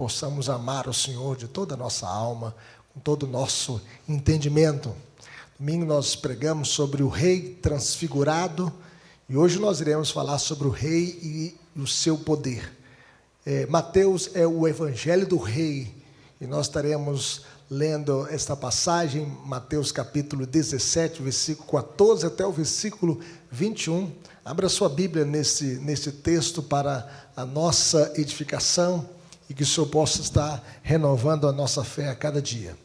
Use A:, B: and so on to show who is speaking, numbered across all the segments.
A: possamos amar o Senhor de toda a nossa alma, com todo o nosso entendimento. Domingo nós pregamos sobre o Rei transfigurado e hoje nós iremos falar sobre o Rei e o seu poder. Mateus é o Evangelho do Rei e nós estaremos lendo esta passagem, Mateus capítulo 17, versículo 14 até o versículo 21. Abra sua Bíblia nesse texto para a nossa edificação e que o Senhor possa estar renovando a nossa fé a cada dia.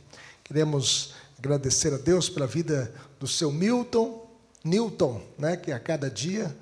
A: Queremos agradecer a Deus pela vida do seu Newton, né, que a cada dia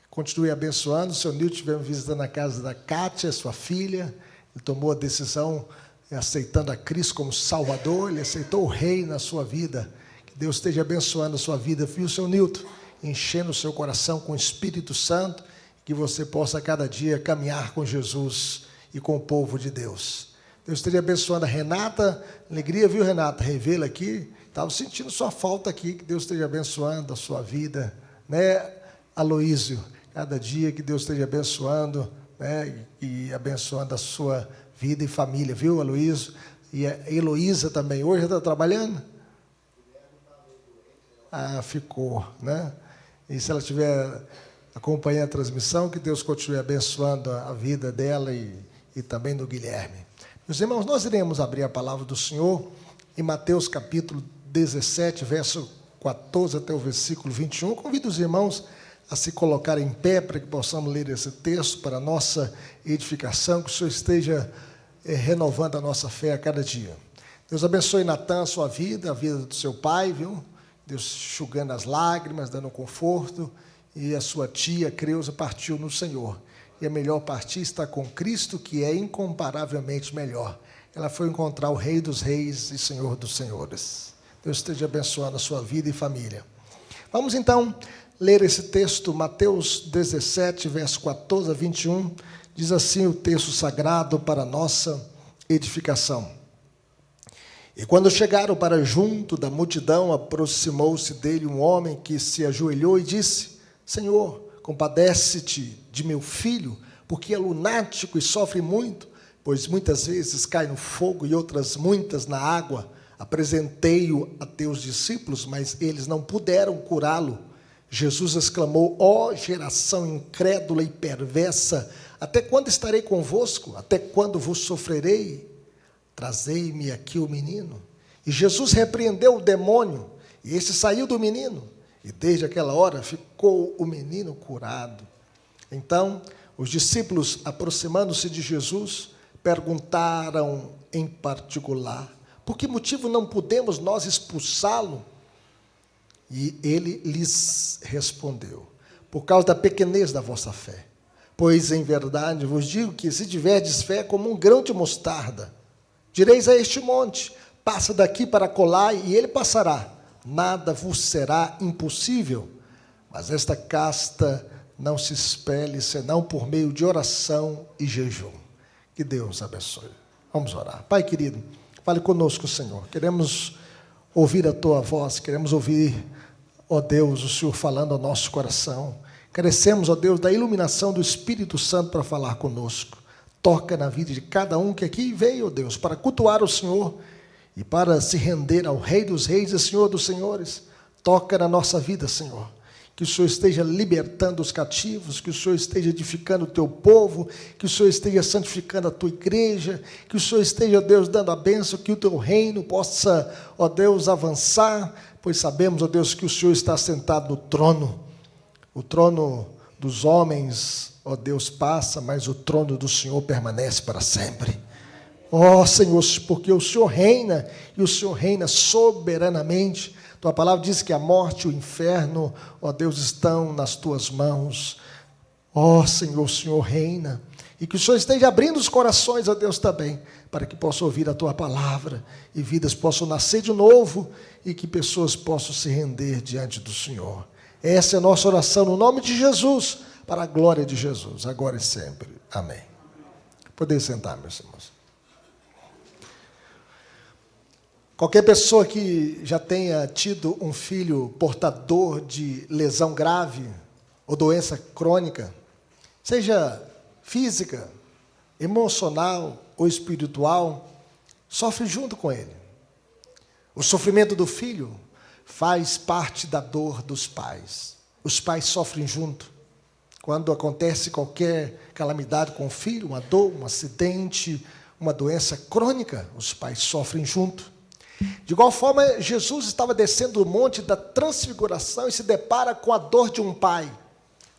A: continue abençoando. O seu Newton estivemos visitando a casa da Kátia, sua filha. Ele tomou a decisão aceitando a Cristo como Salvador, ele aceitou o Rei na sua vida. Que Deus esteja abençoando a sua vida, viu, seu Newton? Enchendo o seu coração com o Espírito Santo, que você possa a cada dia caminhar com Jesus e com o povo de Deus. Deus esteja abençoando a Renata, alegria, viu, Renata, revê-la aqui, estava sentindo sua falta aqui, que Deus esteja abençoando a sua vida, né, Aloísio, cada dia que Deus esteja abençoando, né, e abençoando a sua vida e família, viu, Aloísio? E a Heloísa também, hoje está trabalhando? Ficou, né? E se ela estiver acompanhando a transmissão, que Deus continue abençoando a vida dela e também do Guilherme. Meus irmãos, nós iremos abrir a palavra do Senhor em Mateus capítulo 17, verso 14 até o versículo 21. Convido os irmãos a se colocarem em pé para que possamos ler esse texto para a nossa edificação, que o Senhor esteja renovando a nossa fé a cada dia. Deus abençoe Natan, a sua vida, a vida do seu pai, viu? Deus enxugando as lágrimas, dando conforto, e a sua tia, Creuza, partiu no Senhor. E a melhor partir está com Cristo, que é incomparavelmente melhor. Ela foi encontrar o Rei dos Reis e Senhor dos Senhores. Deus esteja abençoando a sua vida e família. Vamos então ler esse texto, Mateus 17, verso 14 a 21, diz assim o texto sagrado para a nossa edificação. E quando chegaram para junto da multidão, aproximou-se dele um homem que se ajoelhou e disse: Senhor, compadece-te de meu filho, porque é lunático e sofre muito, pois muitas vezes cai no fogo e outras muitas na água. Apresentei-o a teus discípulos, mas eles não puderam curá-lo. Jesus exclamou: ó geração incrédula e perversa, até quando estarei convosco? Até quando vos sofrerei? Trazei-me aqui o menino. E Jesus repreendeu o demônio, e esse saiu do menino, e desde aquela hora ficou o menino curado. Então, os discípulos, aproximando-se de Jesus, perguntaram em particular: por que motivo não podemos nós expulsá-lo? E ele lhes respondeu: por causa da pequenez da vossa fé. Pois, em verdade, vos digo que se tiverdes fé como um grão de mostarda, direis a este monte: passa daqui para acolá, e ele passará. Nada vos será impossível. Mas esta casta não se expele, senão por meio de oração e jejum. Que Deus abençoe. Vamos orar. Pai querido, fale conosco, Senhor. Queremos ouvir a Tua voz, queremos ouvir, ó Deus, o Senhor falando ao nosso coração. Carecemos, ó Deus, da iluminação do Espírito Santo para falar conosco. Toca na vida de cada um que aqui veio, ó Deus, para cultuar o Senhor e para se render ao Rei dos Reis e Senhor dos Senhores. Toca na nossa vida, Senhor. Que o Senhor esteja libertando os cativos, que o Senhor esteja edificando o Teu povo, que o Senhor esteja santificando a Tua igreja, que o Senhor esteja, ó Deus, dando a bênção, que o Teu reino possa, ó Deus, avançar, pois sabemos, ó Deus, que o Senhor está sentado no trono. O trono dos homens, ó Deus, passa, mas o trono do Senhor permanece para sempre. Ó Senhor, porque o Senhor reina, e o Senhor reina soberanamente. Tua palavra diz que a morte e o inferno, ó Deus, estão nas Tuas mãos. Ó Senhor, o Senhor reina. E que o Senhor esteja abrindo os corações, ó Deus, também, para que possam ouvir a Tua palavra, e vidas possam nascer de novo, e que pessoas possam se render diante do Senhor. Essa é a nossa oração no nome de Jesus, para a glória de Jesus, agora e sempre. Amém. Podem sentar, meus irmãos. Qualquer pessoa que já tenha tido um filho portador de lesão grave ou doença crônica, seja física, emocional ou espiritual, sofre junto com ele. O sofrimento do filho faz parte da dor dos pais. Os pais sofrem junto. Quando acontece qualquer calamidade com o filho, uma dor, um acidente, uma doença crônica, os pais sofrem junto. De igual forma, Jesus estava descendo o monte da transfiguração e se depara com a dor de um pai,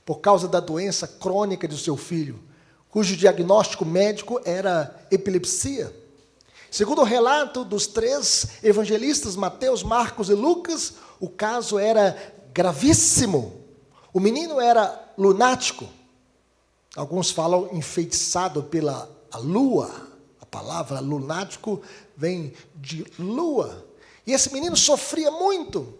A: por causa da doença crônica de seu filho, cujo diagnóstico médico era epilepsia. Segundo o relato dos 3 evangelistas, Mateus, Marcos e Lucas, o caso era gravíssimo. O menino era lunático. Alguns falam enfeitiçado pela lua. A palavra lunático vem de lua. E esse menino sofria muito.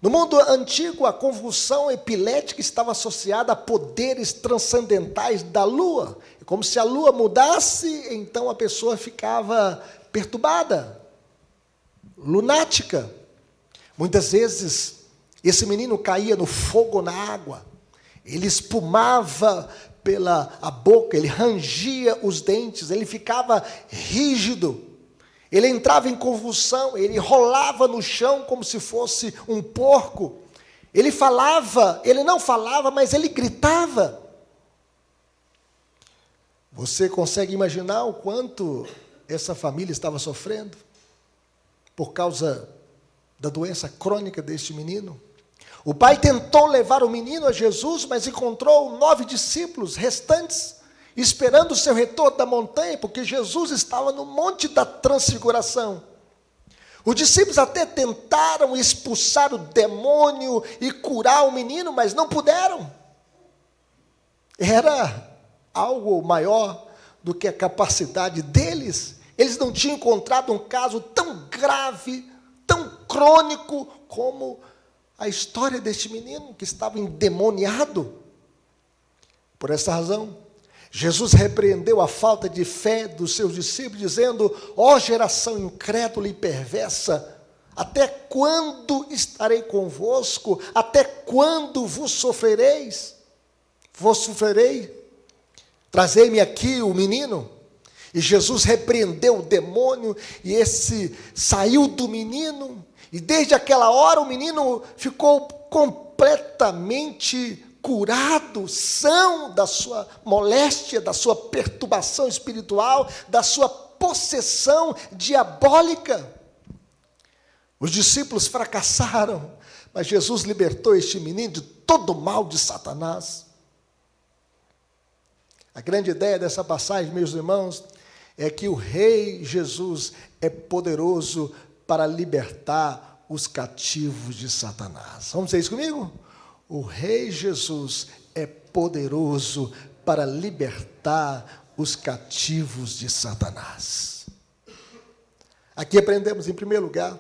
A: No mundo antigo, a convulsão epilética estava associada a poderes transcendentais da lua. É como se a lua mudasse, então a pessoa ficava perturbada, lunática. Muitas vezes, esse menino caía no fogo, na água. Ele espumava pela a boca, ele rangia os dentes, ele ficava rígido. Ele entrava em convulsão, ele rolava no chão como se fosse um porco. Ele falava, ele não falava, mas ele gritava. Você consegue imaginar o quanto essa família estava sofrendo por causa da doença crônica deste menino? O pai tentou levar o menino a Jesus, mas encontrou 9 discípulos restantes, esperando o seu retorno da montanha, porque Jesus estava no monte da transfiguração. Os discípulos até tentaram expulsar o demônio e curar o menino, mas não puderam. Era algo maior do que a capacidade deles. Eles não tinham encontrado um caso tão grave, tão crônico, como a história deste menino que estava endemoniado. Por essa razão, Jesus repreendeu a falta de fé dos seus discípulos, dizendo: ó geração incrédula e perversa, até quando estarei convosco? Até quando vos sofrereis? Vos sofrerei? Trazei-me aqui o menino. E Jesus repreendeu o demônio, e esse saiu do menino, e desde aquela hora o menino ficou completamente curado, são da sua moléstia, da sua perturbação espiritual, da sua possessão diabólica. Os discípulos fracassaram, mas Jesus libertou este menino de todo o mal de Satanás. A grande ideia dessa passagem, meus irmãos, é que o Rei Jesus é poderoso para libertar os cativos de Satanás. Vamos dizer isso comigo? O Rei Jesus é poderoso para libertar os cativos de Satanás. Aqui aprendemos, em primeiro lugar,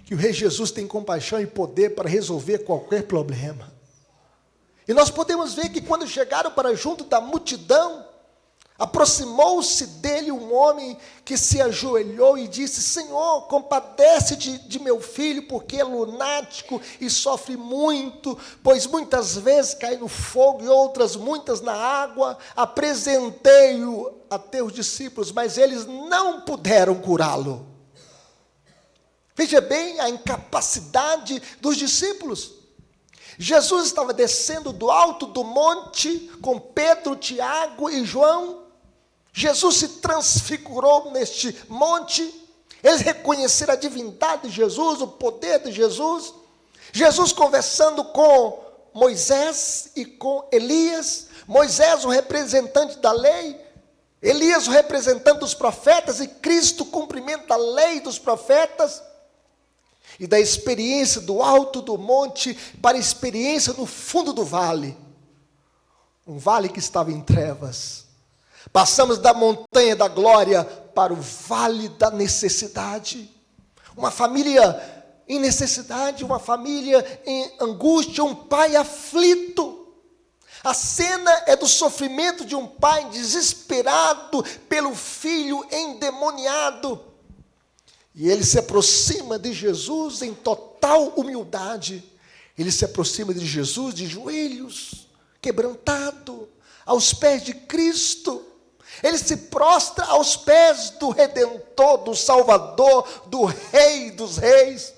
A: que o Rei Jesus tem compaixão e poder para resolver qualquer problema. E nós podemos ver que quando chegaram para junto da multidão, aproximou-se dele um homem que se ajoelhou e disse: Senhor, compadece-te de meu filho, porque é lunático e sofre muito, pois muitas vezes cai no fogo e outras muitas na água. Apresentei-o a teus discípulos, mas eles não puderam curá-lo. Veja bem a incapacidade dos discípulos. Jesus estava descendo do alto do monte com Pedro, Tiago e João. Jesus se transfigurou neste monte. Eles reconheceram a divindade de Jesus, o poder de Jesus. Jesus conversando com Moisés e com Elias. Moisés, o representante da lei. Elias, o representante dos profetas. E Cristo, o cumprimento da lei e dos profetas. E da experiência do alto do monte para a experiência no fundo do vale. Um vale que estava em trevas. Passamos da montanha da glória para o vale da necessidade. Uma família em necessidade, uma família em angústia, um pai aflito. A cena é do sofrimento de um pai desesperado pelo filho endemoniado. E ele se aproxima de Jesus em total humildade. Ele se aproxima de Jesus de joelhos, quebrantado, aos pés de Cristo. Ele se prostra aos pés do Redentor, do Salvador, do Rei dos Reis.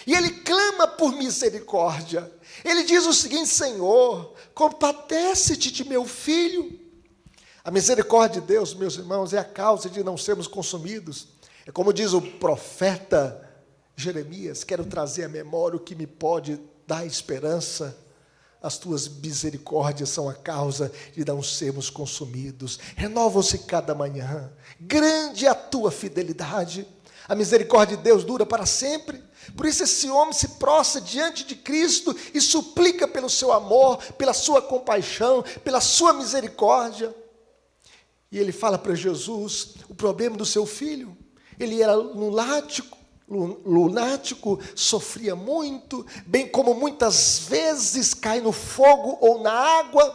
A: E ele clama por misericórdia. Ele diz o seguinte: Senhor, compadece-te de meu filho. A misericórdia de Deus, meus irmãos, é a causa de não sermos consumidos. É como diz o profeta Jeremias: quero trazer à memória o que me pode dar esperança. As tuas misericórdias são a causa de não sermos consumidos. Renovam-se cada manhã. Grande é a tua fidelidade. A misericórdia de Deus dura para sempre. Por isso esse homem se prostra diante de Cristo e suplica pelo seu amor, pela sua compaixão, pela sua misericórdia. E ele fala para Jesus o problema do seu filho. Ele era lunático, sofria muito, bem como muitas vezes cai no fogo ou na água.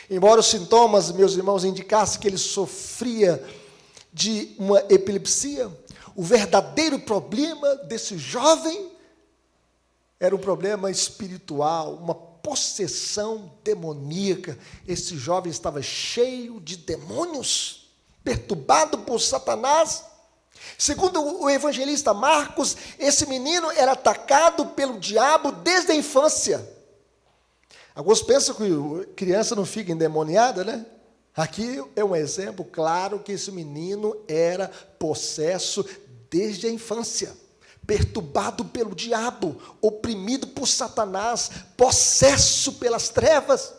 A: Embora os sintomas, meus irmãos, indicassem que ele sofria de uma epilepsia, o verdadeiro problema desse jovem era um problema espiritual, uma possessão demoníaca. Esse jovem estava cheio de demônios, perturbado por Satanás. Segundo o evangelista Marcos, esse menino era atacado pelo diabo desde a infância. Alguns pensam que criança não fica endemoniada, né? Aqui é um exemplo claro que esse menino era possesso desde a infância, perturbado pelo diabo, oprimido por Satanás, possesso pelas trevas.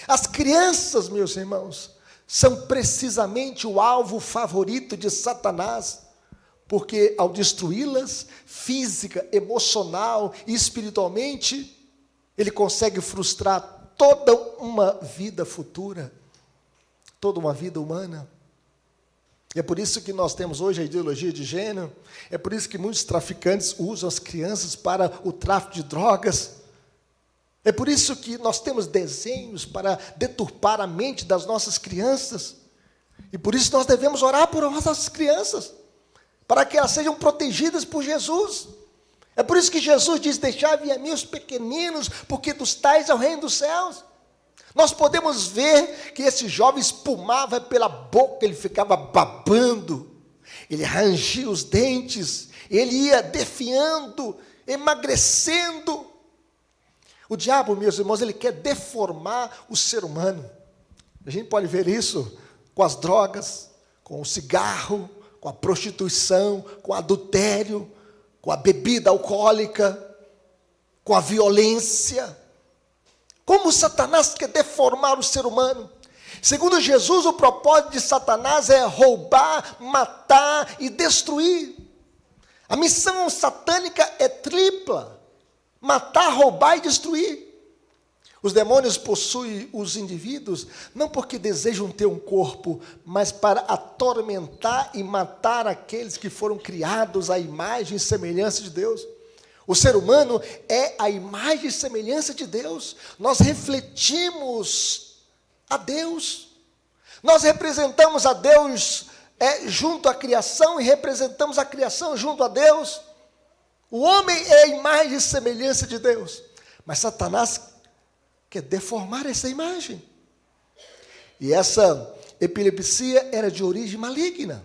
A: As crianças, meus irmãos, são precisamente o alvo favorito de Satanás, porque ao destruí-las, física, emocional e espiritualmente, ele consegue frustrar toda uma vida futura, toda uma vida humana. É por isso que nós temos hoje a ideologia de gênero, é por isso que muitos traficantes usam as crianças para o tráfico de drogas, é por isso que nós temos desenhos para deturpar a mente das nossas crianças, e por isso nós devemos orar por nossas crianças, para que elas sejam protegidas por Jesus. É por isso que Jesus diz: deixai-me a mim os pequeninos, porque dos tais é o reino dos céus. Nós podemos ver que esse jovem espumava pela boca, ele ficava babando, ele rangia os dentes, ele ia definhando, emagrecendo. O diabo, meus irmãos, ele quer deformar o ser humano. A gente pode ver isso com as drogas, com o cigarro, com a prostituição, com o adultério, com a bebida alcoólica, com a violência. Como Satanás quer deformar o ser humano. Segundo Jesus, o propósito de Satanás é roubar, matar e destruir. A missão satânica é tripla: matar, roubar e destruir. Os demônios possuem os indivíduos não porque desejam ter um corpo, mas para atormentar e matar aqueles que foram criados à imagem e semelhança de Deus. O ser humano é a imagem e semelhança de Deus. Nós refletimos a Deus. Nós representamos a Deus junto à criação e representamos a criação junto a Deus. O homem é a imagem e semelhança de Deus. Mas Satanás quer deformar essa imagem. E essa epilepsia era de origem maligna.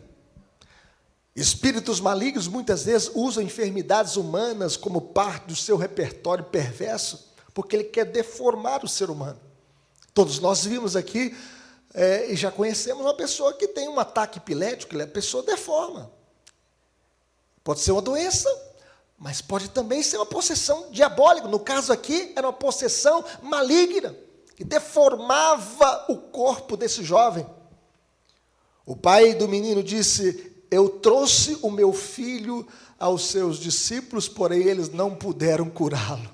A: Espíritos malignos muitas vezes usam enfermidades humanas como parte do seu repertório perverso, porque ele quer deformar o ser humano. Todos nós vimos aqui e já conhecemos uma pessoa que tem um ataque epilético, a pessoa deforma. Pode ser uma doença, mas pode também ser uma possessão diabólica. No caso aqui, era uma possessão maligna, que deformava o corpo desse jovem. O pai do menino disse: eu trouxe o meu filho aos seus discípulos, porém eles não puderam curá-lo.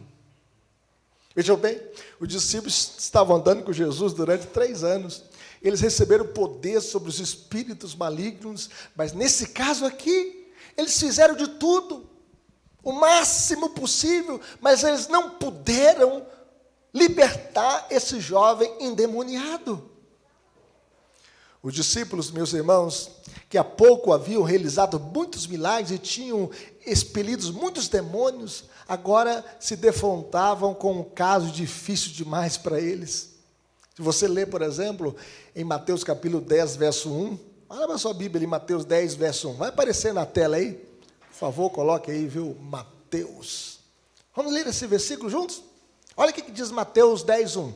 A: Vejam bem, os discípulos estavam andando com Jesus durante 3 anos. Eles receberam poder sobre os espíritos malignos, mas nesse caso aqui, eles fizeram de tudo, o máximo possível, mas eles não puderam libertar esse jovem endemoniado. Os discípulos, meus irmãos, que há pouco haviam realizado muitos milagres e tinham expelido muitos demônios, agora se defrontavam com um caso difícil demais para eles. Se você ler, por exemplo, em Mateus capítulo 10, verso 1, olha para a sua Bíblia ali, Mateus 10, verso 1. Vai aparecer na tela aí? Por favor, coloque aí, viu? Mateus. Vamos ler esse versículo juntos? Olha o que diz Mateus 10, 1.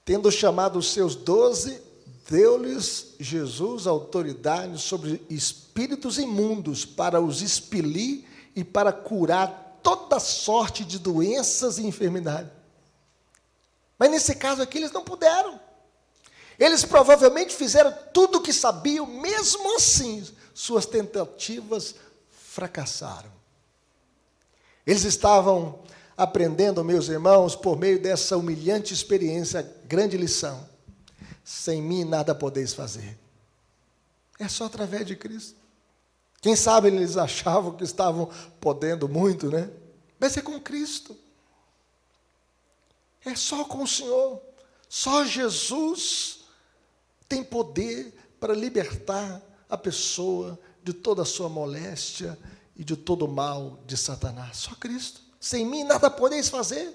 A: Tendo chamado os seus 12, deu-lhes Jesus autoridade sobre espíritos imundos para os expelir e para curar toda sorte de doenças e enfermidades. Mas nesse caso aqui eles não puderam. Eles provavelmente fizeram tudo o que sabiam, mesmo assim, suas tentativas fracassaram. Eles estavam aprendendo, meus irmãos, por meio dessa humilhante experiência, grande lição. Sem mim nada podeis fazer. É só através de Cristo. Quem sabe eles achavam que estavam podendo muito, né? Mas é com Cristo. É só com o Senhor. Só Jesus tem poder para libertar a pessoa de toda a sua moléstia e de todo o mal de Satanás. Só Cristo. Sem mim nada podeis fazer.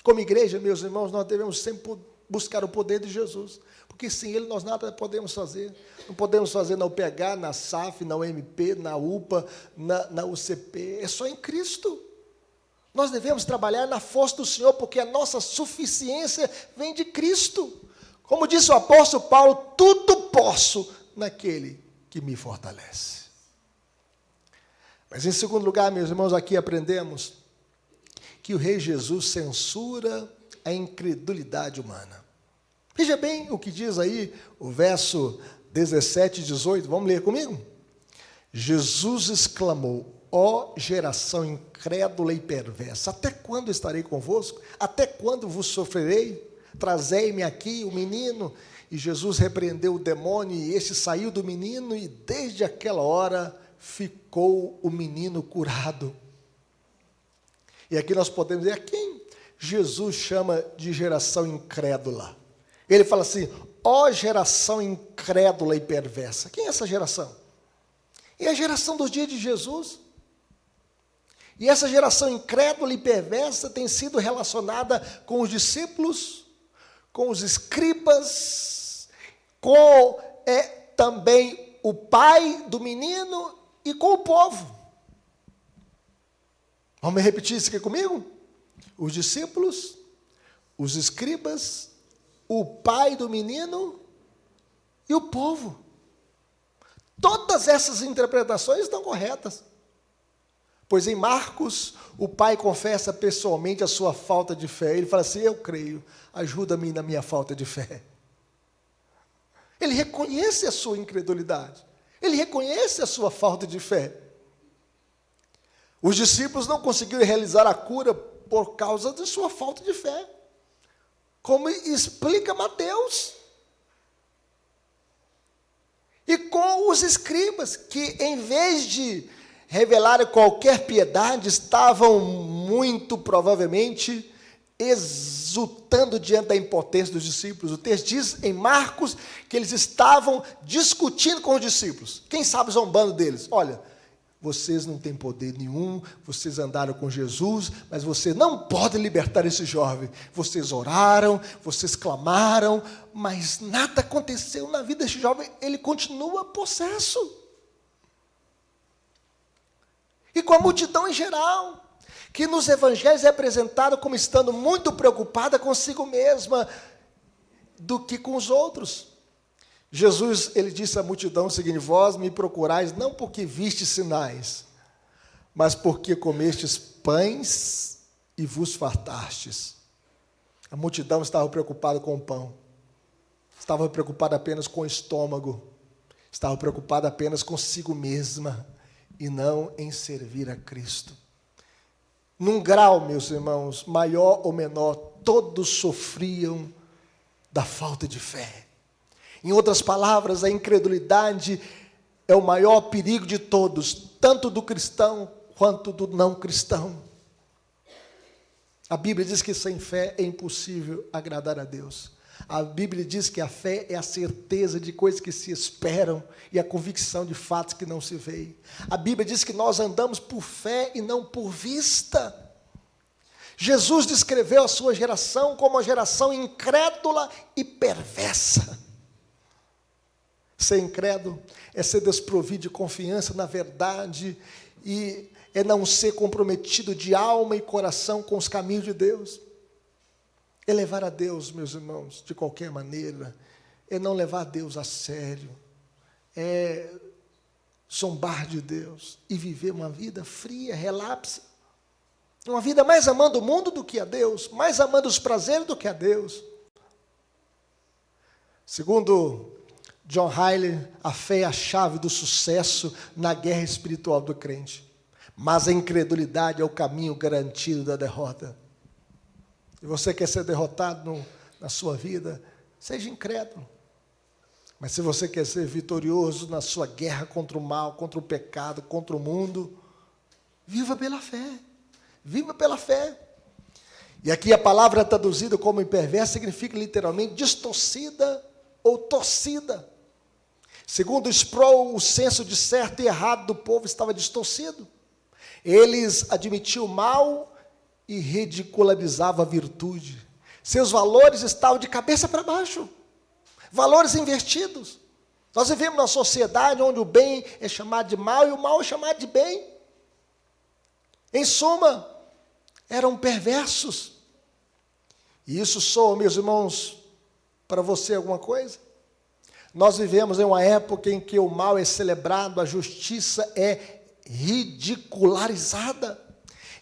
A: Como igreja, meus irmãos, nós devemos sempre buscar o poder de Jesus. Porque sem Ele nós nada podemos fazer. Não podemos fazer na UPH, na SAF, na UMP, na UPA, na UCP. É só em Cristo. Nós devemos trabalhar na força do Senhor, porque a nossa suficiência vem de Cristo. Como disse o apóstolo Paulo, tudo posso naquele que me fortalece. Mas em segundo lugar, meus irmãos, aqui aprendemos que o Rei Jesus censura a incredulidade humana. Veja bem o que diz aí o verso 17 e 18, vamos ler comigo? Jesus exclamou: ó geração incrédula e perversa, até quando estarei convosco? Até quando vos sofrerei? Trazei-me aqui o menino. E Jesus repreendeu o demônio, e este saiu do menino, e desde aquela hora ficou o menino curado. E aqui nós podemos dizer, a quem Jesus chama de geração incrédula? Ele fala assim, ó geração incrédula e perversa. Quem é essa geração? É a geração dos dias de Jesus. E essa geração incrédula e perversa tem sido relacionada com os discípulos, com os escribas, com também o pai do menino e com o povo. Vamos repetir isso aqui comigo? Os discípulos, os escribas, o pai do menino e o povo. Todas essas interpretações estão corretas. Pois em Marcos, o pai confessa pessoalmente a sua falta de fé. Ele fala assim, eu creio, ajuda-me na minha falta de fé. Ele reconhece a sua incredulidade. Ele reconhece a sua falta de fé. Os discípulos não conseguiram realizar a cura por causa de sua falta de fé. Como explica Mateus. E com os escribas, que em vez de revelarem qualquer piedade, estavam muito provavelmente exultando diante da impotência dos discípulos. O texto diz em Marcos que eles estavam discutindo com os discípulos. Quem sabe zombando deles. Olha, vocês não têm poder nenhum, vocês andaram com Jesus, mas você não pode libertar esse jovem. Vocês oraram, vocês clamaram, mas nada aconteceu na vida desse jovem, ele continua possesso. E com a multidão em geral, que nos evangelhos é apresentada como estando muito preocupada consigo mesma do que com os outros. Jesus, ele disse à multidão o seguinte, vós me procurais não porque vistes sinais, mas porque comestes pães e vos fartastes. A multidão estava preocupada com o pão, estava preocupada apenas com o estômago, estava preocupada apenas consigo mesma, e não em servir a Cristo. Num grau, meus irmãos, maior ou menor, todos sofriam da falta de fé. Em outras palavras, a incredulidade é o maior perigo de todos, tanto do cristão quanto do não cristão. A Bíblia diz que sem fé é impossível agradar a Deus. A Bíblia diz que a fé é a certeza de coisas que se esperam e a convicção de fatos que não se veem. A Bíblia diz que nós andamos por fé e não por vista. Jesus descreveu a sua geração como uma geração incrédula e perversa. Ser incrédulo é ser desprovido de confiança na verdade e é não ser comprometido de alma e coração com os caminhos de Deus. É levar a Deus, meus irmãos, de qualquer maneira, é não levar a Deus a sério, é zombar de Deus e viver uma vida fria, relapsa, uma vida mais amando o mundo do que a Deus, mais amando os prazeres do que a Deus. Segundo John Hyler, a fé é a chave do sucesso na guerra espiritual do crente, mas a incredulidade é o caminho garantido da derrota. E você quer ser derrotado na sua vida, seja incrédulo. Mas se você quer ser vitorioso na sua guerra contra o mal, contra o pecado, contra o mundo, viva pela fé. Viva pela fé. E aqui a palavra traduzida como perversa significa literalmente distorcida ou torcida. Segundo Sproul, o senso de certo e errado do povo estava distorcido. Eles admitiam o mal e ridicularizavam a virtude. Seus valores estavam de cabeça para baixo. Valores invertidos. Nós vivemos numa sociedade onde o bem é chamado de mal e o mal é chamado de bem. Em suma, eram perversos. E isso soa, meus irmãos, para você alguma coisa? Nós vivemos em uma época em que o mal é celebrado, a justiça é ridicularizada.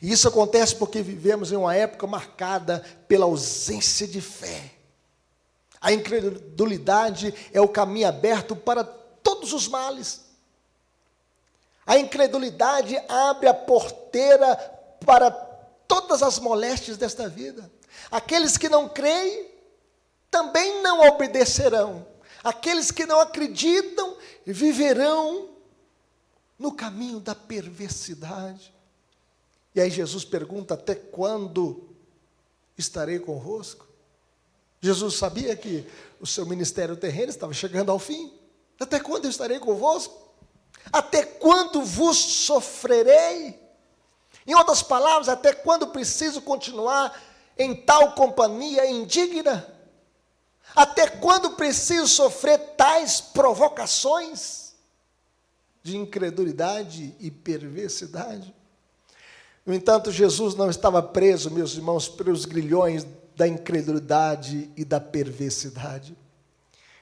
A: E isso acontece porque vivemos em uma época marcada pela ausência de fé. A incredulidade é o caminho aberto para todos os males. A incredulidade abre a porteira para todas as moléstias desta vida. Aqueles que não creem também não obedecerão. Aqueles que não acreditam viverão no caminho da perversidade. E aí Jesus pergunta: até quando estarei convosco? Jesus sabia que o seu ministério terreno estava chegando ao fim. Até quando eu estarei convosco? Até quando vos sofrerei? Em outras palavras, até quando preciso continuar em tal companhia indigna? Até quando preciso sofrer tais provocações de incredulidade e perversidade? No entanto, Jesus não estava preso, meus irmãos, pelos grilhões da incredulidade e da perversidade.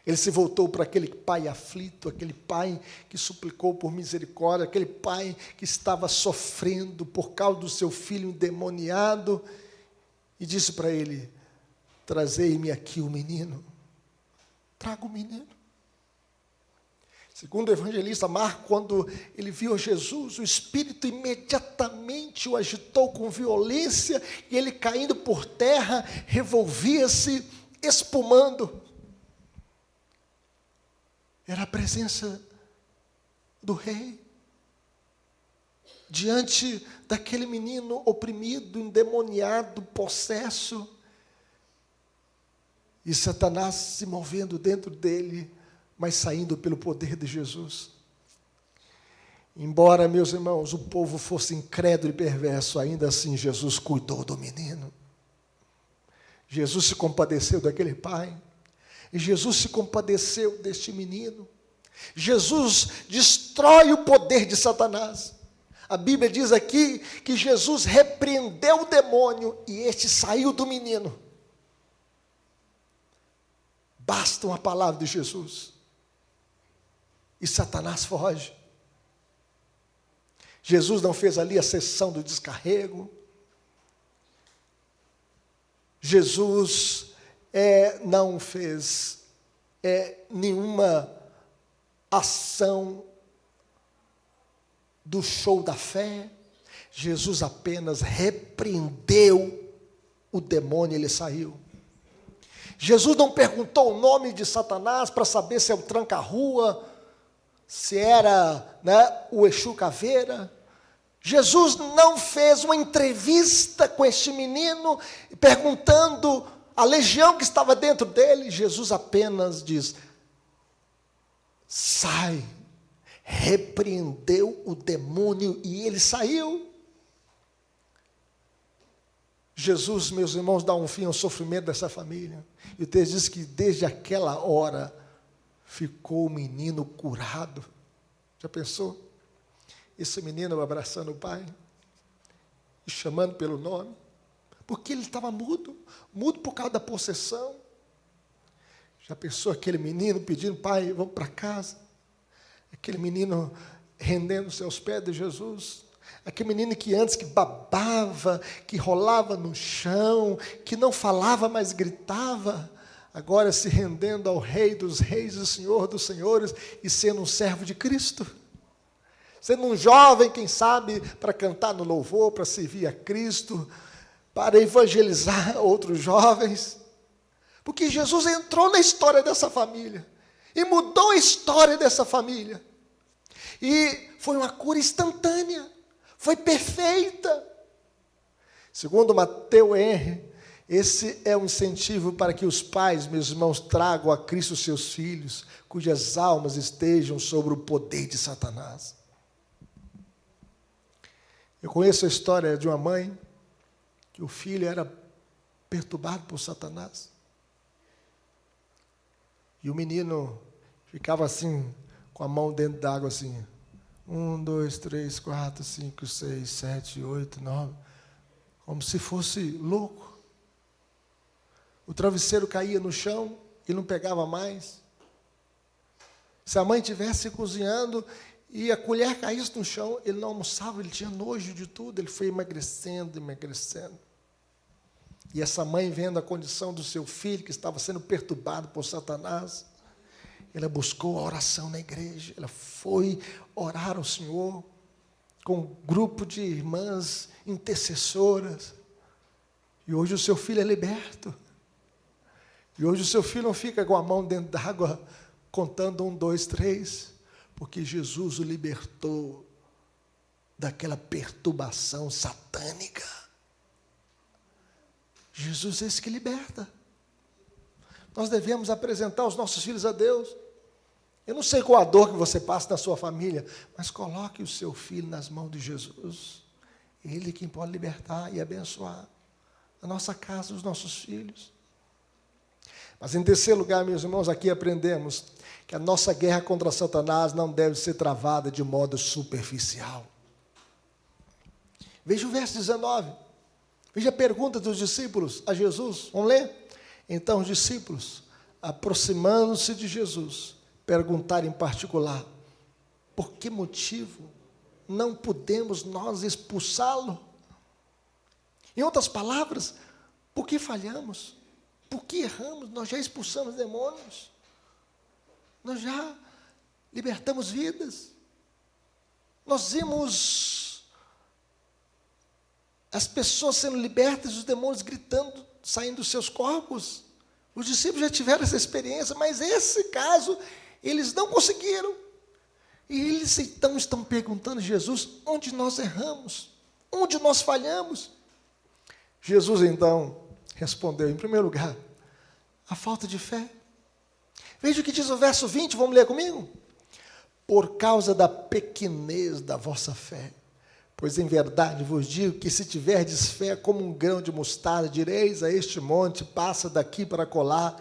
A: Ele se voltou para aquele pai aflito, aquele pai que suplicou por misericórdia, aquele pai que estava sofrendo por causa do seu filho endemoniado, e disse para ele: trazei-me aqui o menino. Traga o menino. Segundo o evangelista Marcos, quando ele viu Jesus, o Espírito imediatamente o agitou com violência, e ele, caindo por terra, revolvia-se, espumando. Era a presença do rei, diante daquele menino oprimido, endemoniado, possesso, e Satanás se movendo dentro dele, mas saindo pelo poder de Jesus. Embora, meus irmãos, o povo fosse incrédulo e perverso, ainda assim Jesus cuidou do menino. Jesus se compadeceu daquele pai, e Jesus se compadeceu deste menino. Jesus destrói o poder de Satanás. A Bíblia diz aqui que Jesus repreendeu o demônio e este saiu do menino. Basta uma palavra de Jesus e Satanás foge. Jesus não fez ali a sessão do descarrego. Jesus não fez nenhuma ação do show da fé. Jesus apenas repreendeu o demônio e ele saiu. Jesus não perguntou o nome de Satanás para saber se é o tranca-rua, se era, o Exu Caveira. Jesus não fez uma entrevista com este menino, perguntando a legião que estava dentro dele. Jesus apenas diz: sai, repreendeu o demônio e ele saiu. Jesus, meus irmãos, dá um fim ao sofrimento dessa família. E o texto diz que desde aquela hora ficou o menino curado. Já pensou? Esse menino abraçando o pai e chamando pelo nome, porque ele estava mudo por causa da possessão. Já pensou aquele menino pedindo, pai, vamos para casa? Aquele menino rendendo-se aos pés de Jesus. Aquele menino que antes que babava, que rolava no chão, que não falava, mas gritava, agora se rendendo ao Rei dos Reis e Senhor dos Senhores e sendo um servo de Cristo. Sendo um jovem, quem sabe, para cantar no louvor, para servir a Cristo, para evangelizar outros jovens. Porque Jesus entrou na história dessa família e mudou a história dessa família. E foi uma cura instantânea, foi perfeita. Segundo Mateus Henry, esse é um incentivo para que os pais, meus irmãos, tragam a Cristo seus filhos, cujas almas estejam sobre o poder de Satanás. Eu conheço a história de uma mãe que o filho era perturbado por Satanás. E o menino ficava assim, com a mão dentro d'água assim. 1, 2, 3, 4, 5, 6, 7, 8, 9. Como se fosse louco. O travesseiro caía no chão e não pegava mais. Se a mãe estivesse cozinhando e a colher caísse no chão, ele não almoçava, ele tinha nojo de tudo, ele foi emagrecendo. E essa mãe, vendo a condição do seu filho, que estava sendo perturbado por Satanás, ela buscou a oração na igreja, ela foi orar ao Senhor, com um grupo de irmãs intercessoras, e hoje o seu filho é liberto, e hoje o seu filho não fica com a mão dentro d'água, contando 1, 2, 3, porque Jesus o libertou daquela perturbação satânica. Jesus é esse que liberta. Nós devemos apresentar os nossos filhos a Deus. Eu não sei qual a dor que você passa na sua família, mas coloque o seu filho nas mãos de Jesus. Ele é quem pode libertar e abençoar a nossa casa, os nossos filhos. Mas em terceiro lugar, meus irmãos, aqui aprendemos que a nossa guerra contra Satanás não deve ser travada de modo superficial. Veja o verso 19. Veja a pergunta dos discípulos a Jesus. Vamos ler? Então os discípulos, aproximando-se de Jesus, perguntaram em particular, por que motivo não podemos nós expulsá-lo? Em outras palavras, por que falhamos? Por que erramos? Nós já expulsamos demônios. Nós já libertamos vidas. Nós vimos as pessoas sendo libertas e os demônios gritando, saindo dos seus corpos. Os discípulos já tiveram essa experiência, mas esse caso, eles não conseguiram. E eles então estão perguntando a Jesus, onde nós erramos? Onde nós falhamos? Jesus então respondeu, em primeiro lugar, a falta de fé. Veja o que diz o verso 20, vamos ler comigo? Por causa da pequenez da vossa fé, pois em verdade vos digo que se tiverdes fé como um grão de mostarda, direis a este monte, passa daqui para colar,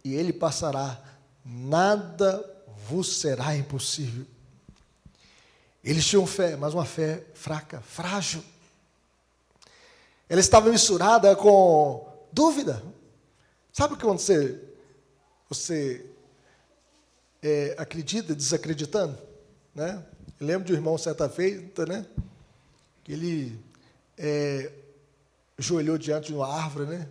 A: e ele passará, nada vos será impossível. Eles tinham fé, mas uma fé fraca, frágil. Ela estava misturada com dúvida. Sabe o que quando você acredita desacreditando? Né? Eu lembro de um irmão certa feita, né? Que ele ajoelhou diante de uma árvore, né?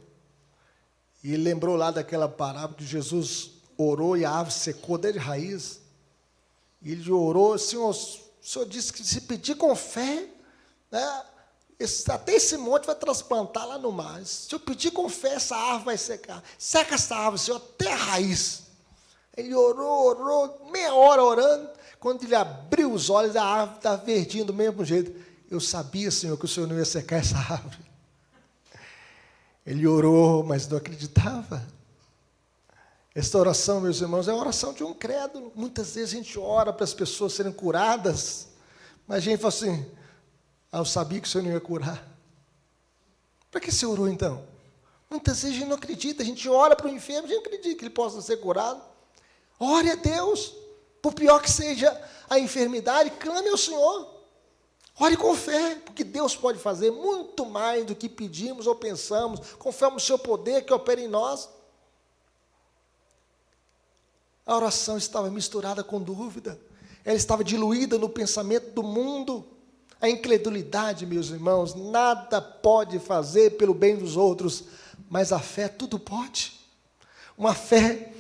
A: E ele lembrou lá daquela parábola que Jesus orou e a árvore secou desde a raiz. E ele orou, o Senhor disse que se pedir com fé, né? Até esse monte vai transplantar lá no mar. Se eu pedir com fé, essa árvore vai secar. Seca essa árvore, Senhor, até a raiz. Ele orou, meia hora orando. Quando ele abriu os olhos, a árvore estava verdinha do mesmo jeito. Eu sabia, Senhor, que o Senhor não ia secar essa árvore. Ele orou, mas não acreditava. Esta oração, meus irmãos, é a oração de um crédulo. Muitas vezes a gente ora para as pessoas serem curadas, mas a gente fala assim, eu sabia que o Senhor não ia curar. Para que você orou então? Muitas vezes a gente não acredita, a gente ora para o enfermo, a gente não acredita que ele possa ser curado. Ore a Deus, por pior que seja a enfermidade, clame ao Senhor. Ore com fé, porque Deus pode fazer muito mais do que pedimos ou pensamos, confiamos no seu poder que opera em nós. A oração estava misturada com dúvida, ela estava diluída no pensamento do mundo. A incredulidade, meus irmãos, nada pode fazer pelo bem dos outros, mas a fé tudo pode. Uma fé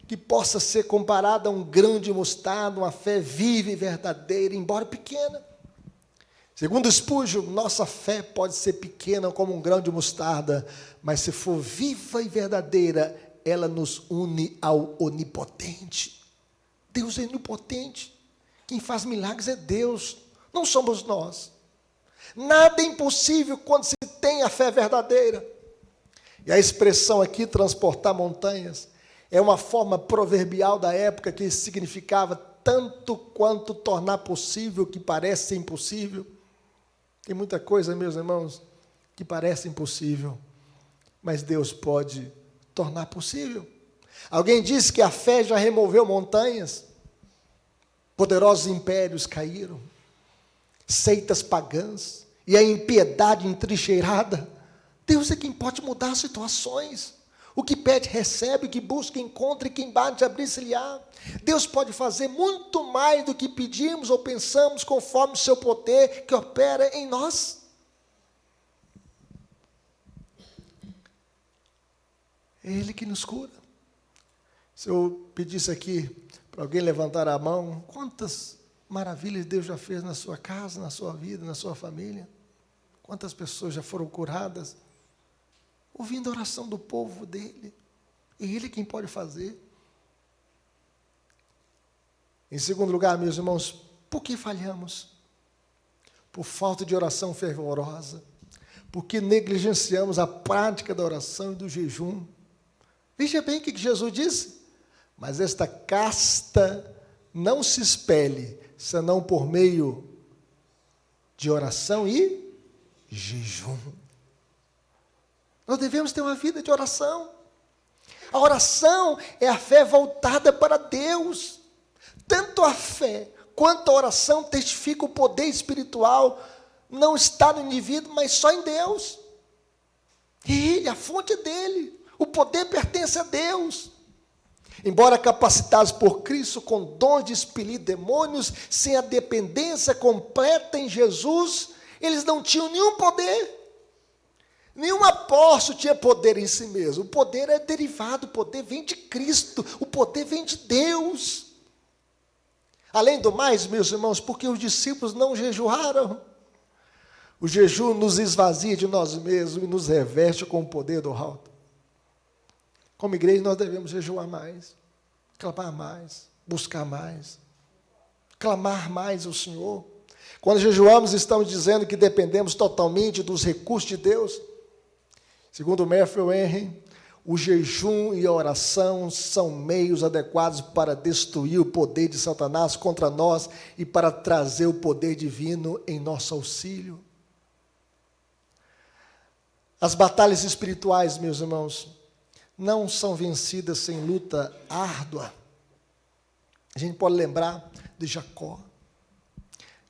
A: que possa ser comparada a um grão de mostarda, uma fé viva e verdadeira, embora pequena. Segundo Spurgeon, nossa fé pode ser pequena como um grão de mostarda, mas se for viva e verdadeira, ela nos une ao onipotente. Deus é onipotente. Quem faz milagres é Deus, não somos nós. Nada é impossível quando se tem a fé verdadeira. E a expressão aqui, transportar montanhas, é uma forma proverbial da época que significava tanto quanto tornar possível o que parece impossível. Tem muita coisa, meus irmãos, que parece impossível, mas Deus pode tornar possível. Alguém disse que a fé já removeu montanhas, poderosos impérios caíram, seitas pagãs e a impiedade entrincheirada. Deus é quem pode mudar situações. O que pede, recebe, o que busca, encontra, e quem bate, abrir-se-lhe-á. Deus pode fazer muito mais do que pedimos ou pensamos, conforme o seu poder que opera em nós. É Ele que nos cura. Se eu pedisse aqui para alguém levantar a mão, quantas maravilhas Deus já fez na sua casa, na sua vida, na sua família? Quantas pessoas já foram curadas? Ouvindo a oração do povo dele. É Ele quem pode fazer. Em segundo lugar, meus irmãos, por que falhamos? Por falta de oração fervorosa. Porque negligenciamos a prática da oração e do jejum. Veja bem o que Jesus disse. Mas esta casta não se espelhe, senão por meio de oração e jejum. Nós devemos ter uma vida de oração. A oração é a fé voltada para Deus. Tanto a fé quanto a oração testificam o poder espiritual. Não está no indivíduo, mas só em Deus. Ele, a fonte é dele. O poder pertence a Deus. Embora capacitados por Cristo com dons de expelir demônios, sem a dependência completa em Jesus, eles não tinham nenhum poder. Nenhum apóstolo tinha poder em si mesmo. O poder é derivado, o poder vem de Cristo, o poder vem de Deus. Além do mais, meus irmãos, porque os discípulos não jejuaram. O jejum nos esvazia de nós mesmos e nos reveste com o poder do alto. Como igreja, nós devemos jejuar mais, clamar mais, buscar mais, clamar mais ao Senhor. Quando jejuamos, estamos dizendo que dependemos totalmente dos recursos de Deus. Segundo Matthew Henry, o jejum e a oração são meios adequados para destruir o poder de Satanás contra nós e para trazer o poder divino em nosso auxílio. As batalhas espirituais, meus irmãos, não são vencidas sem luta árdua. A gente pode lembrar de Jacó.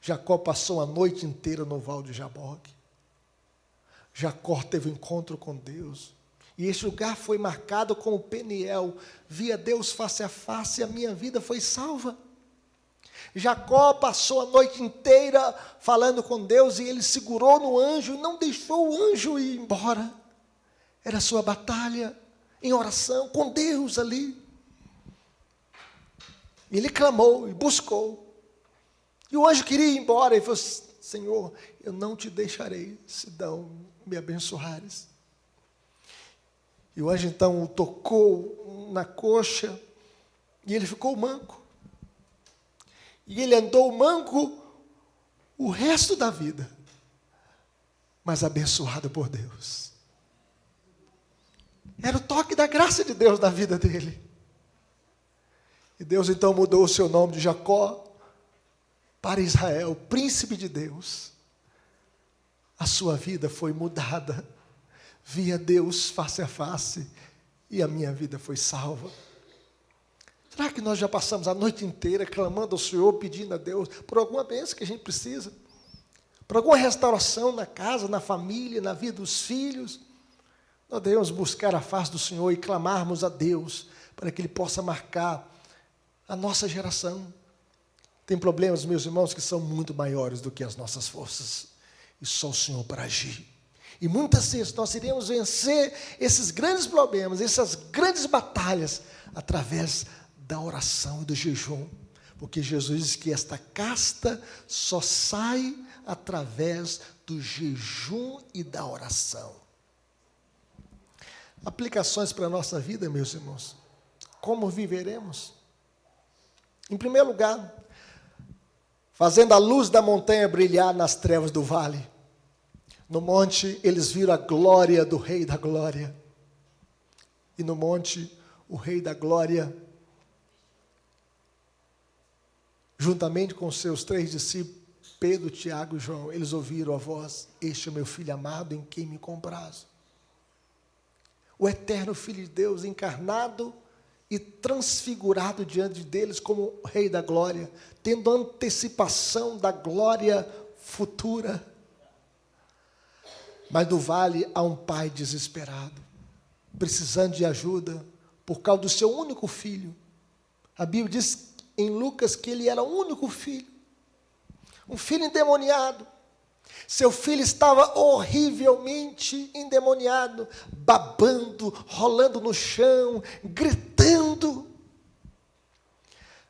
A: Jacó passou a noite inteira no Val de Jaboque. Jacó teve um encontro com Deus. E este lugar foi marcado como Peniel. Via Deus face a face e a minha vida foi salva. Jacó passou a noite inteira falando com Deus e ele segurou no anjo e não deixou o anjo ir embora. Era a sua batalha em oração com Deus ali. Ele clamou e buscou. E o anjo queria ir embora e falou: Senhor, eu não te deixarei se não me abençoares. E o anjo então o tocou na coxa e ele ficou manco. E ele andou manco o resto da vida, mas abençoado por Deus. Era o toque da graça de Deus na vida dele. E Deus então mudou o seu nome de Jacó para Israel, príncipe de Deus. A sua vida foi mudada. vi a Deus face a face e a minha vida foi salva. Será que nós já passamos a noite inteira clamando ao Senhor, pedindo a Deus por alguma bênção que a gente precisa? Por alguma restauração na casa, na família, na vida dos filhos? Nós devemos buscar a face do Senhor e clamarmos a Deus para que Ele possa marcar a nossa geração. Tem problemas, meus irmãos, que são muito maiores do que as nossas forças. E só o Senhor para agir. E muitas vezes nós iremos vencer esses grandes problemas, essas grandes batalhas, através da oração e do jejum. Porque Jesus diz que esta casta só sai através do jejum e da oração. Aplicações para a nossa vida, meus irmãos. Como viveremos? Em primeiro lugar, fazendo a luz da montanha brilhar nas trevas do vale. No monte, eles viram a glória do Rei da Glória. E no monte, o Rei da Glória, juntamente com seus 3 discípulos, Pedro, Tiago e João, eles ouviram a voz: este é meu Filho amado, em quem me comprazo. O eterno Filho de Deus, encarnado e transfigurado diante deles como Rei da Glória, tendo antecipação da glória futura. Mas no vale há um pai desesperado, precisando de ajuda, por causa do seu único filho. A Bíblia diz em Lucas que ele era o único filho, um filho endemoniado. Seu filho estava horrivelmente endemoniado, babando, rolando no chão, gritando.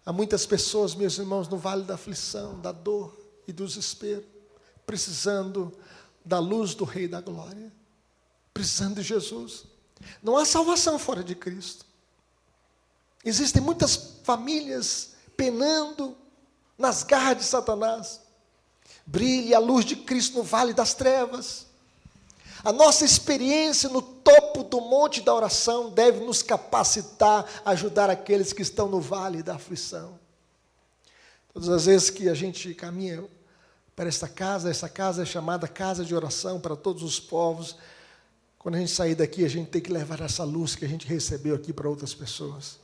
A: Há muitas pessoas, meus irmãos, no vale da aflição, da dor e do desespero, precisando da luz do Rei da Glória, precisando de Jesus. Não há salvação fora de Cristo. Existem muitas famílias penando nas garras de Satanás. Brilhe a luz de Cristo no vale das trevas. A nossa experiência no topo do monte da oração deve nos capacitar a ajudar aqueles que estão no vale da aflição. Todas as vezes que a gente caminha para essa casa é chamada casa de oração para todos os povos. Quando a gente sair daqui, a gente tem que levar essa luz que a gente recebeu aqui para outras pessoas.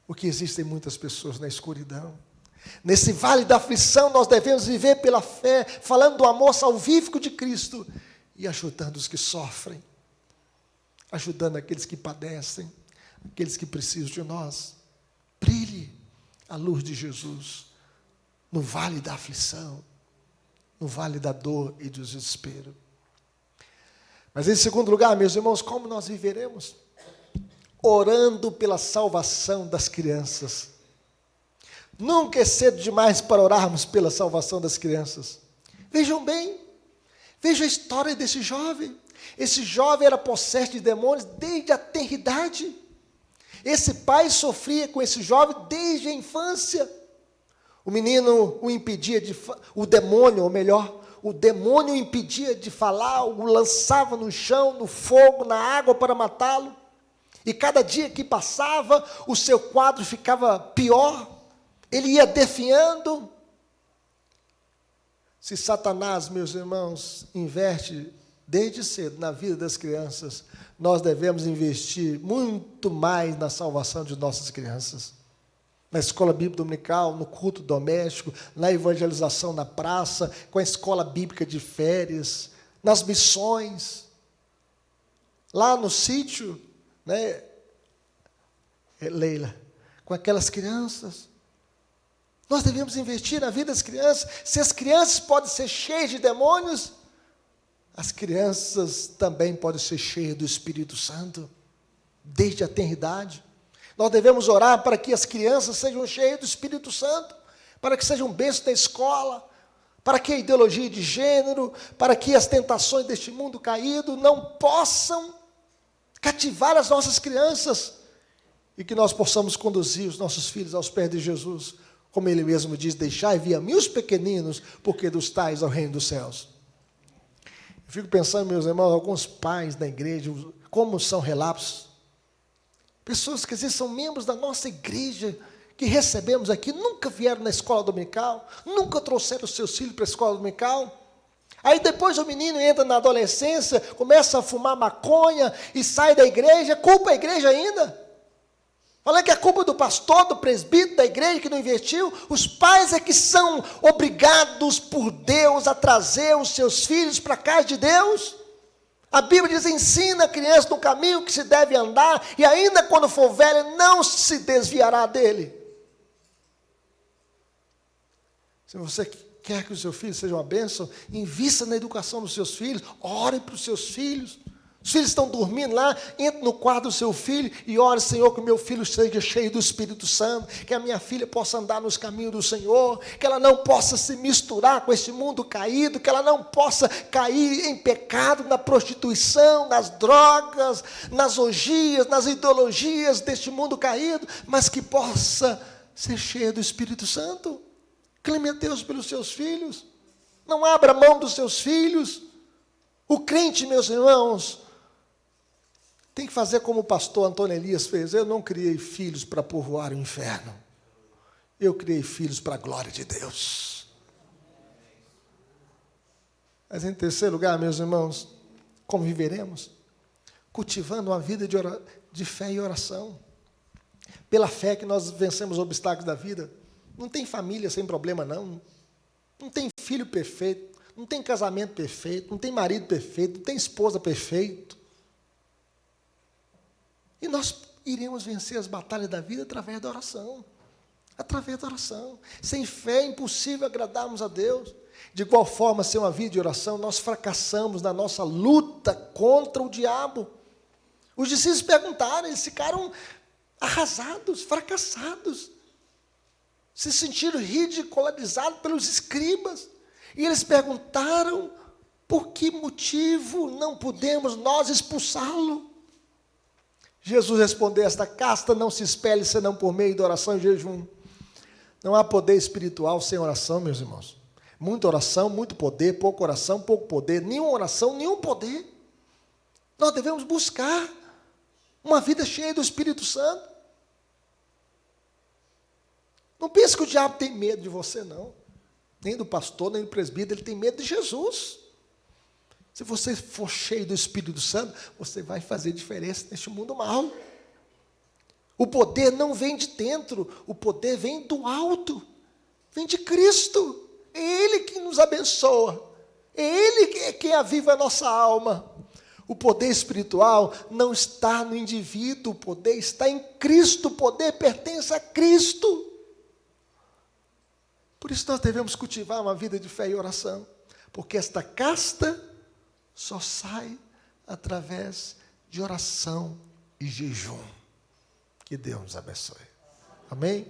A: Porque existem muitas pessoas na escuridão. Nesse vale da aflição, nós devemos viver pela fé, falando do amor salvífico de Cristo e ajudando os que sofrem, ajudando aqueles que padecem, aqueles que precisam de nós. Brilhe a luz de Jesus no vale da aflição, no vale da dor e do desespero. Mas em segundo lugar, meus irmãos, como nós viveremos? Orando pela salvação das crianças. Nunca é cedo demais para orarmos pela salvação das crianças. Vejam bem, veja a história desse jovem. Esse jovem era possesso de demônios desde a tenridade. Esse pai sofria com esse jovem desde a infância. O menino o impedia o demônio o impedia de falar, o lançava no chão, no fogo, na água para matá-lo. E cada dia que passava, o seu quadro ficava pior. Ele ia definhando. Se Satanás, meus irmãos, investe desde cedo na vida das crianças, nós devemos investir muito mais na salvação de nossas crianças. Na escola bíblica dominical, no culto doméstico, na evangelização na praça, com a escola bíblica de férias, nas missões, lá no sítio, né, Leila, com aquelas crianças. Nós devemos investir na vida das crianças. Se as crianças podem ser cheias de demônios, as crianças também podem ser cheias do Espírito Santo, desde a tenridade. Nós devemos orar para que as crianças sejam cheias do Espírito Santo, para que sejam bênçãos na escola, para que a ideologia de gênero, para que as tentações deste mundo caído não possam cativar as nossas crianças, e que nós possamos conduzir os nossos filhos aos pés de Jesus, como Ele mesmo diz: deixai vir a mim os pequeninos, porque dos tais é o reino dos céus. Eu fico pensando, meus irmãos, alguns pais da igreja, como são relapsos. Pessoas que às vezes são membros da nossa igreja, que recebemos aqui, nunca vieram na escola dominical, nunca trouxeram os seus filhos para a escola dominical. Aí depois o menino entra na adolescência, começa a fumar maconha e sai da igreja, culpa a igreja ainda. Fala que é culpa do pastor, do presbítero, da igreja que não investiu. Os pais é que são obrigados por Deus a trazer os seus filhos para a casa de Deus. A Bíblia diz, ensina a criança no caminho que se deve andar, e ainda quando for velho, não se desviará dele. Se você quer que o seu filho seja uma bênção, invista na educação dos seus filhos, ore para os seus filhos. Os filhos estão dormindo lá, entre no quarto do seu filho e ore, Senhor, que o meu filho seja cheio do Espírito Santo, que a minha filha possa andar nos caminhos do Senhor, que ela não possa se misturar com esse mundo caído, que ela não possa cair em pecado, na prostituição, nas drogas, nas orgias, nas ideologias deste mundo caído, mas que possa ser cheia do Espírito Santo. Clame a Deus pelos seus filhos, não abra mão dos seus filhos. O crente, meus irmãos, tem que fazer como o pastor Antônio Elias fez. Eu não criei filhos para povoar o inferno. Eu criei filhos para a glória de Deus. Mas em terceiro lugar, meus irmãos, como viveremos? Cultivando uma vida de fé e oração. Pela fé que nós vencemos os obstáculos da vida. Não tem família sem problema, não. Não tem filho perfeito. Não tem casamento perfeito. Não tem marido perfeito. Não tem esposa perfeita. E nós iremos vencer as batalhas da vida através da oração. Através da oração. Sem fé é impossível agradarmos a Deus. De igual forma, sem uma vida de oração, nós fracassamos na nossa luta contra o diabo. Os discípulos perguntaram, eles ficaram arrasados, fracassados. Se sentiram ridicularizados pelos escribas. E eles perguntaram, por que motivo não podemos nós expulsá-lo? Jesus respondeu, esta casta não se expele senão por meio de oração e jejum. Não há poder espiritual sem oração, meus irmãos. Muita oração, muito poder, pouca oração, pouco poder. Nenhuma oração, nenhum poder. Nós devemos buscar uma vida cheia do Espírito Santo. Não pense que o diabo tem medo de você, não. Nem do pastor, nem do presbítero, ele tem medo de Jesus. Se você for cheio do Espírito Santo, você vai fazer diferença neste mundo mal. O poder não vem de dentro, o poder vem do alto, vem de Cristo. É Ele que nos abençoa, é Ele que é quem aviva a nossa alma. O poder espiritual não está no indivíduo, o poder está em Cristo, o poder pertence a Cristo. Por isso nós devemos cultivar uma vida de fé e oração, porque esta casta só sai através de oração e jejum. Que Deus nos abençoe. Amém?